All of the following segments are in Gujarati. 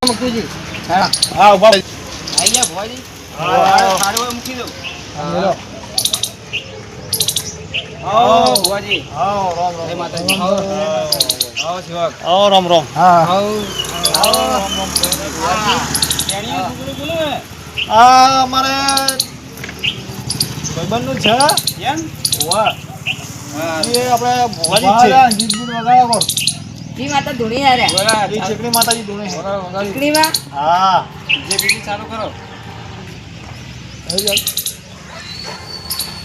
મુકુજી હા ઉભા આઈ ગયા ભોજી સારું હોય મૂકી દઉં મેલો આવો ભોજી આવો રામ રામ જય માતાજી આવો શિવક આવો રામ રામ હા આવો રામ રામ તેણીઓ કુકડું બોલો આ મારે ભાઈબંધનું છે એમ વાહ હા એ આપણે ભોવાજી છે ગીત ગીત વગાડો જી માતા ધૂણી હારે એ ચીકણી માતાજી ધૂણે છે ચીકણીમાં હા જે બીજી ચાલુ કરો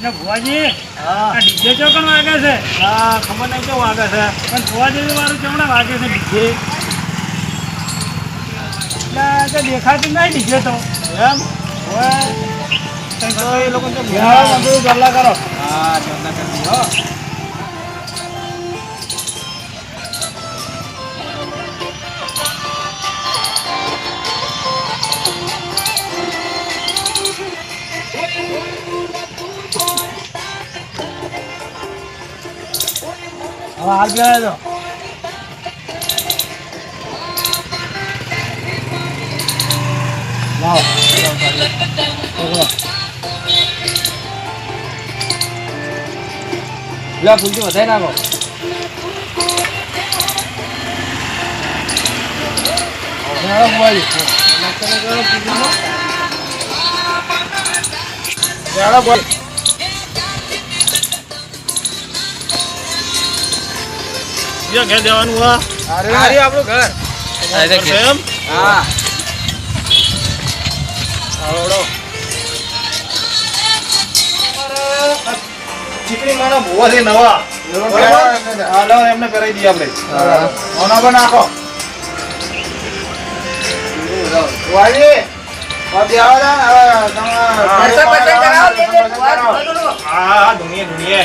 ને ભુવાજી હા આ ડીજે ચોકણ વાગે છે હા ખબર નહીં કેવું વાગે છે પણ ભુવાજી વાળું ચમડા વાગે છે ડીજે એટલે તો દેખાતું નહીં ડીજે તો એમ તો એ લોકો જલ્લા કરો હા જોરદાર કરી હો હવે હાલ ગયા તો લાવો લે ફૂલથી વધાઈ નાખો ઘેર જવાનું હા અરે આપણું ઘર એમ હા આવડો ચીકણી મારા ભૂવા છે નવા બરાબર એમને પહેરાવી દઈએ આપણે ઓના પર નાખો વાલી વાલી આવો પૈસા પૈસા કરાવો બે બે ભુવા હા ધુણીએ ધુણીએ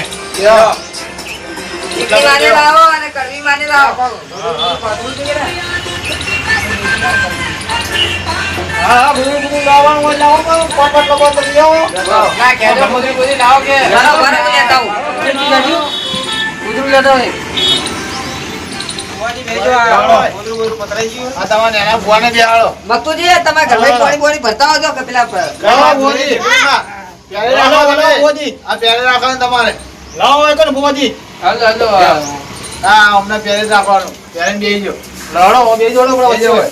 ચીકણી માને લાવો અને કડવી માને લાવો હા ભૂરું ભૂરું લાવવાનું હોય લાવો પાપડ લપડ કરી આવો ના કેજો મોદી મોદી લાવો કે બરાબર બરાબર લેતા આવું ઉધરું લેતો હોય ભુવાજી બેજો આ ઉધરું ઉધરું પતરાઈ ગયું આ તમારે એના ભૂવાને બેહાડો મકતુજી તમારા ઘરમાં પાણી બોણી ભરતા આવજો કે પેલા લાવો ભૂવાજી પ્યારે રાખો ભૂવાજી આ પ્યારે રાખવાનું તમારે લાવો એક ને ભૂવાજી હાલો હાલો હા અમને પ્યારે રાખવાનું પ્યારે બેહીજો લડો બે જોડો બરાબર બેજો હોય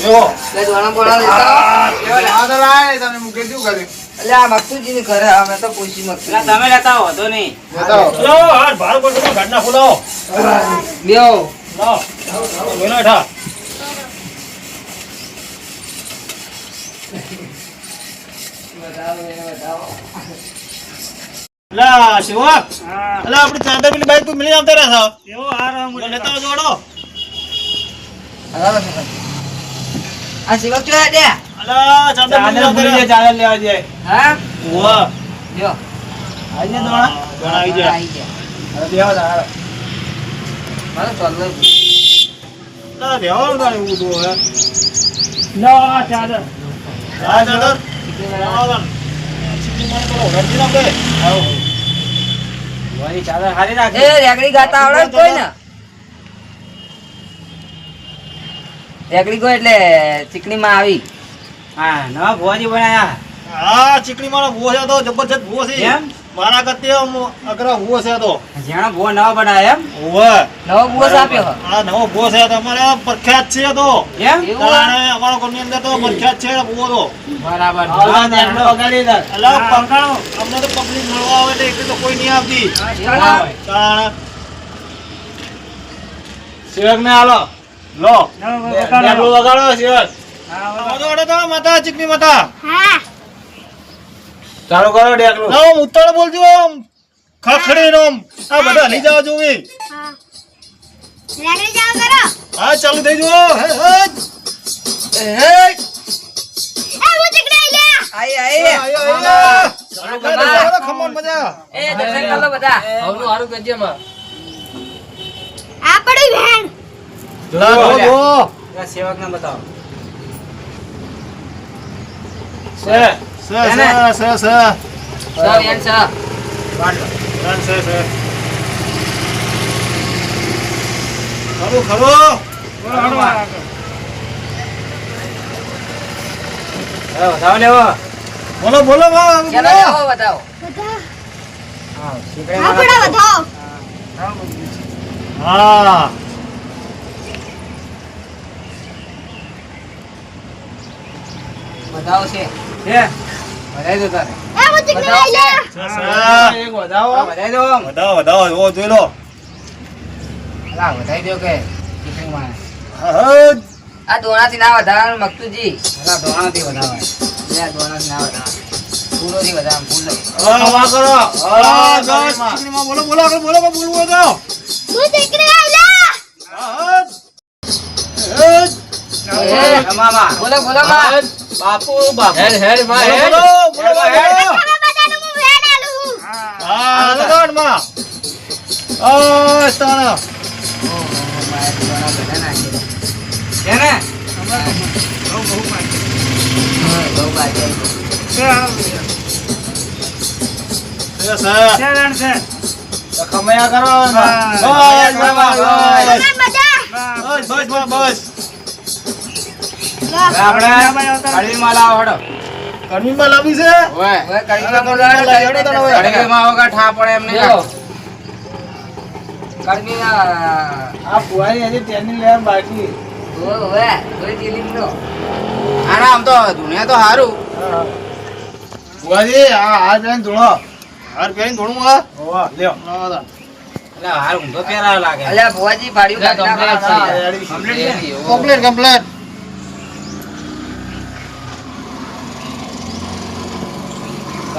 એવો એટલે જોણા બોણા લેતા આવો આ તો લાય તમે મૂકી શું કર્યું એટલે આ મકતુજી ની ઘરે અમે તો પૂછી ના મકતુજી તમે લેતા હો તો નહીં લાવો હાથ ભાર પર તમે ઘરના ફૂલાવો બેઓ લાવો બેનો ઠા લા શિવક હા અલા આપણી ચાદર પેલી બાઈક પર મિલી આવતા રહ્યા એવો આરામ છો લેતા જોડો આ શિવક જોયા દે અલા ચાદર મિલી આવતા રહ્યા ચાદર લેવા જાય હા વાહ લ્યો આજે દોણા દોણા આવી જાય આવી ગયા અરે બેહો તારા મારો ચાલો ના બેહો તારે એવું તો હે લો આ ચાદર આ ચાદર આવો ચીકણી મને તો ઓરડી ના દે આવો ભુવાજી ચાદર હારી એ રાખી રેગડી ગાતા આવડે ને કોઈ ને રેગડી ગો એટલે ચીકણી માં આવી હા નવા ભુવાજી બનાયા આ ચીકણી મારો ભૂવો છે તો જબરજસ્ત ભૂવો છે એમ? મારા કરતે અઘરા ભૂવો છે તો જેનો ભુવો નવા બનાયા એમ ઓવે નવો બુસ આપ્યો આ નવો ભૂવો છે તો અમારે પ્રખ્યાત છે તો એમ એવું તાણે અમારા ઘરની અંદર તો પ્રખ્યાત છે ભૂવો તો બરાબર હા, નેકડો વગાડી દે અલા અમને તો પબ્લિક મળવા આવે એટલે એટલી તો કોઈ નહીં આવતી તાણે શિવક ને હાલો લો નેકડો વગાડો શિવક વગાડો તો માતા ચીકણી માતા ચાલુ કરો ડેકલું ના આમ ઉત્તર બોલજો આમ ખખડી રોમ આ બધા હલી જાવ જોવી હા ચાલુ થઈ જો હે હે આઈ આઈ આયો આયો ચાલુ ખમણ મજા એ દર્શન કર લો બધા હવનું હારું કરજે માં લા જો સેવક ને બતાવો સે સે સે સે સર યાન સર રન સે સે ખરું ખરું બતાવો લેવો બોલો બોલો બા ચાલો જાઓ બતાવો બધા હા ચીકણી હા મારા બડા બતાવો હા બતાવો છે બતાવી દો તારે એ હું ચીકણી બતાવો લઈ લે એક વધાવો બતાવી દો વધાવો વધાવો એવો જોઈ લો અલા બતાવી દો કે ચીકણી માં હા આ દોણાથી ના વધારવાનું મકતુજી અલા દોણાથી વધારવાનું આ દોણાથી ના વધારવાનું ફૂલોથી વધારવાનું ફૂલો વા કરો હા બસ ચીકણીમાં બોલો બોલો આગળ બોલો બોલવું હોય તો હું ચીકણી લઈ લે મામા બોલો બોલો માં બાપુ બાપુ હેડ હેડ માં બોલો હેડ બોલો બોલો તમે બધાનું હું વેણ આલું હા લગાડ માં ઓ તારા ખમયા કરો બસ તમે બધા બસ કડવીમાં લાવો હડો કડવીમાં લાવી છે કડવીમાં વગર ઠા પડે એમ નહીં કડવીમાં આ ફુવાઈ હજી તેની લેવા બાકી આમ તો દુનિયા તો સારું ફુવાજી આ હાર પહેરીને ધોળો હાર પહેરીને ધોળું હા હોવા લ્યો એટલે હાર ઊંધો પહેરાવ લાગે અલ્યા ભુવાજી ભાડ્યું કમ્પ્લીટ કમ્પ્લીટ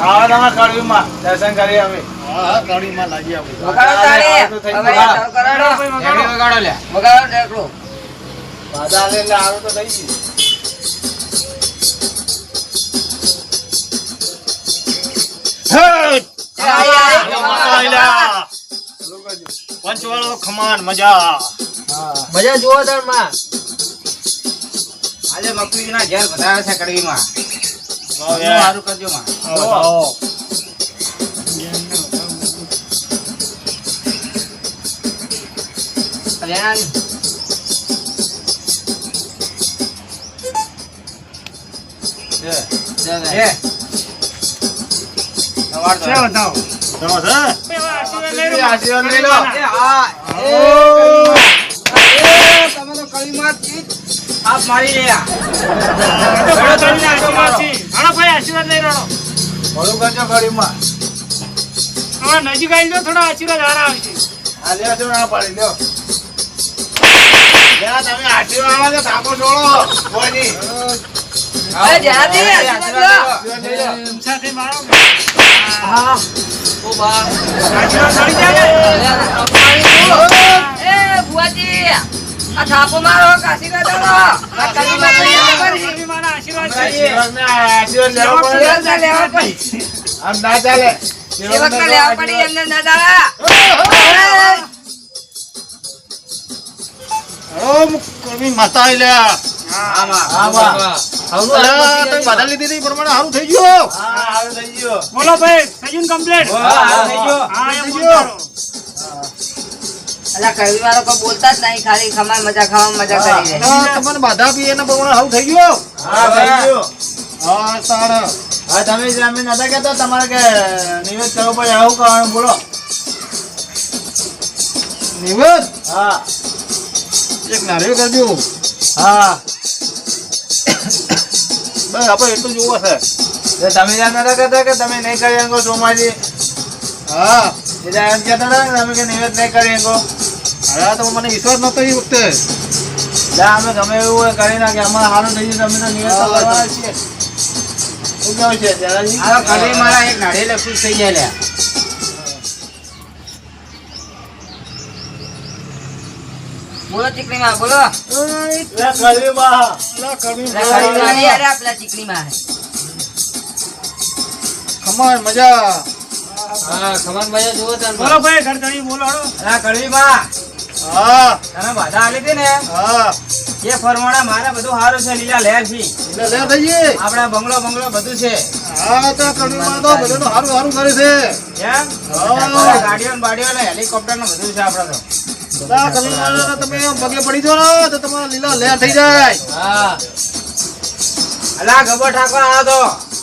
આવો તમે કડવીમાં દર્શન કરી અમે હા કડવીમાં લાગી આવું વગાડો લે વગાડો ટેકલો બાધા લે લે આવું તો થઈ ગયું પંચવાળો ખમાન મજા મજા જુઓ તાર માં આજે મકવી ના ઘેર વધારે છે કડવીમાં સારું કરજો માં કલ્યાણ આશીર્વાદ લઈ લો તમે તો કળીમાં આપ મારી રહ્યા આશીર્વાદ લઈ રહ્યો ભલું કરજો કડવીમાં નજીક આવી જાઓ થોડો આશીર્વાદ હારા આવશે આ લ્યો છો ના પાડી લ્યો તમે આશીર્વાદ આવો તો થાકો છોડો કોઈ નહીં સાથે મારો આ થાપો મારો કાશી મારા આશીર્વાદ છે આશીર્વાદ લેવો પડે લેવા પડી આમ ના ચાલે સેવકને લેવા પડી એમને ના દાડા માતા આલ્યા બાધા લીધી હતી પ્રમાણે સારું થઈ ગયું સારું થઈ ગયું બોલો ભાઈ સજીન કમ્પ્લીટ અલા કઈ વાળો કોઈ બોલતા જ નહીં ખાલી ખમાર મજા ખાવા મજા કરી દે તમને બાધા પી એને પ્રમાણે સારું થઈ ગયું હા થઈ ગયું હા સારું હા તમે અમે નતા કહેતા તમારે કે નિવેદ કરવો પડે આવું કારણ બોલો નિવેદ હા એક નારિયેળ કરજો હા બસ આપણે એટલું જોવો છે તમે જ્યાં નતા કહેતા કે તમે નહીં કરી શકો સોમાજી હા બીજા એમ કહેતા હતા ને તમે કે નિવેદ નહીં કરી શકો અરે તો મને વિશ્વાસ નતો એ વખતે અમે ગમે એવું હોય કરી નાખે અમારે સારું થઈ ગયું તમે તો નિવેદ કરવા છીએ શું કેવું છે જયરાજી કડી મારા એક નાળિયેર ખુશ થઈ જાય લે બોલો ચીકણીમાં બોલો ચીકણીમાં ખમણ મજા હા ખમણ મજા જુઓ તમે બોલો ભાઈ ઘરધણી બોલો હળો કડવીમાં હા તમે બાધા આલી હતી ને હા એ ફરમાણા મારે બધું સારું છે લીલા લહેર થી એટલે લે થઈએ આપડા બંગલો બધું છે હા તો કડીમાં તો બધું સારું સારું કરે છે એમ હા. ગાડીઓ ને બાડીઓ ને હેલિકોપ્ટર ને બધું છે આપડે તો બધા કડીમાં તમે પગે પડી દો ને તો તમારા લીલા લહેર થઈ જાય હા અલા ગબ્બર ઠાકોર આયા તો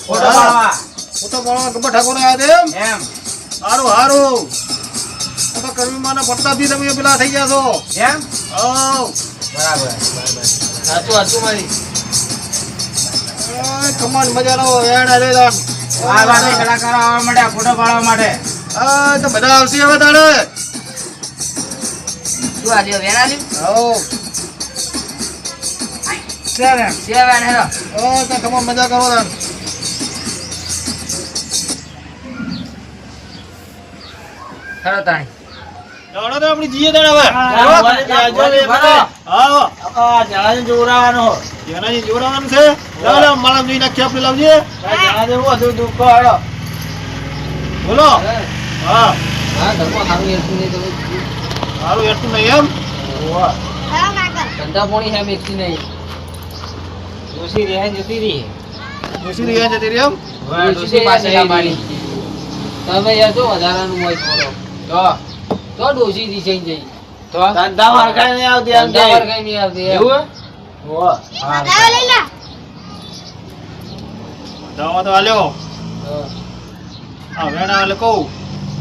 ફોટો હા. પાડવા ફોટો પાડવા ગબ્બર ઠાકોર આવ્યા છે એમ? એમ હારું હારું. આ તો કરવીમાના પડતાથી તમે પેલા થઈ ગયા છો. એમ હાઉ. બરાબર સાચું હતું મારી ઓય, કમાલ મજાનો હેડ આલે દાન. આ વાતે કલાકારો આવવા માટે ફોટો પાડવા માટે આ તો બધા આવશે હવે તારે. શું આજે વેરાલી હાઉ. સેવન હેરો તો કમાલ મજા કરો દાન. હેરો તાણી જાણો તો આપણી જીએ દાન હવે. જણાજી જોરાવાનો જેનાજી જોડાવાનું છે. લાવ લાવ માળા જોઈ નાખી આપણે લાવજે. જણાજી હું હતું દુઃખ હાડો બોલો. હા હા ઘરમાં ખાવું એટલું નહીં તમે સારું એટલું નહીં એમ. હા કાકા ધંધા પોણી હે મેકતી નહીં ડોસી રહે જતી રહી જોશી રહ્યા જતી રહી એમ. ડોશી પાસે લાવવાની તમે યાર જો વધારાનું હોય થોડો તો ડોશી થી જઈ જઈ તો ધંધા માર્કા નહીં આવતી એમ ધંધા વાર કઈ નહીં આવતી એમ. એવું હોવા બતાવો લઈ લે જવા તો હાલ્યો. હા. હા વેણા હાલે કહું.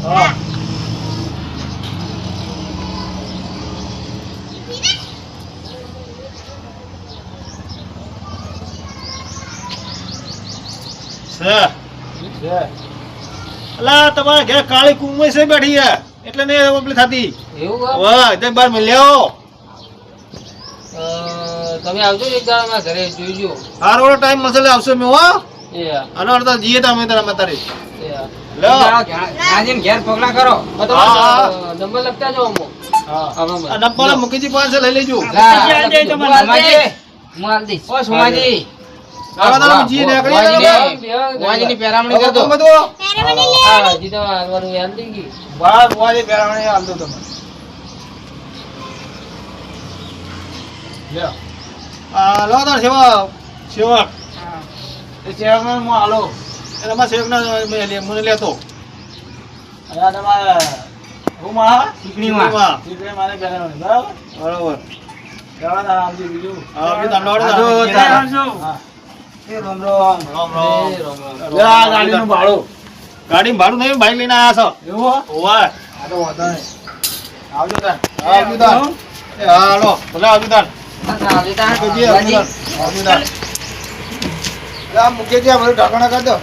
હા છે. અલા તમારા ઘેર કાળી કુંવઈ છે બેઠી છે એટલે ને ઓપલી થતી. એવું કામ? વાહ તે બાર મળ્યો. તમે આવજો એક દાડા મારા ઘરે જોઈજો હારો ટાઈમ મસલે આવશે મે હો. એ અને અડધા જીએ તમે તારે એ આજેમ ઘેર પગલા કરો હા. નંબર લખતા જાઓ અમો આ નંબર મુકીજી પાસે લઈ લેજો. હું આલ દઈશ ઓ સોમાજી આવા તારા જીએ નીકળી વાજીની પેરામણી કર દો બધું. પેરે મને લે હા જીતા આવવાનું યાદ નહીં ગઈ બહાર મોજે પેરામણી આલ દો તમે લ્યો આ લો તાર સેવક એ ચેરમેન મો આલો એટલે માં સેવકના મને લેતો. અહીંયા તમારે હું માં ચીકણીમાં દીકરી મારે પેરામણી બરાબર બરોબર. કેવા તારા આવજો બીજું હા બી તમને આજો આવડે તારા. તારા. હા એ રામ રામ રામ એ રામ. રામ રામ. લે આ ગાડીનું ભાડું ગાડી ભાડું નહીં બાઈક લઈને આયા છો. એવું હો? ઓવા આ તો વાંધો નહીં આવજો તાર હા આવજો તાર. એ હા હાલો ભલે આવજો તાર. આવજો તાર. આવજો વાજી. આવજો તાર. લા મુકેજી આ બધું ઢાંકણા કરી દો.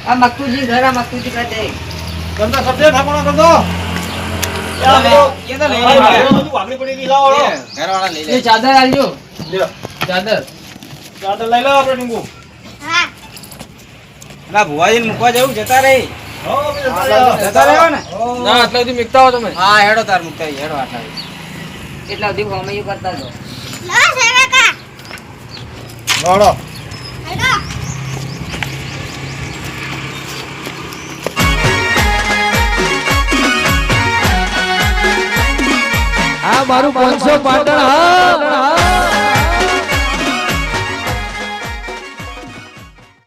આ મક્તુજી ઘર આ મક્તુજી કર દે ગંદા સફેદ ઢાંકણા કરી દો. એ તો લઈ આ લે. બધું વાગડી પડી ગઈ લાવો હાલો. એ ચાદર આલજો લ્યો. ચાદર ચાદર લઈ લો આપણે ટીંગુ. હા ના ભુવાજીને મૂકવા જવું જતા રહી હો આપણે જતા રહ્યો. જતા રહ્યો ને ના આટલા સુધી મિકતા હો તમે હા હેડો તાર મૂકતા હેડો આટલા એટલા સુધી હોમૈયું કરતા છો લો સેવકા દોડો. હેડો આ મારું 500 પાટણ હા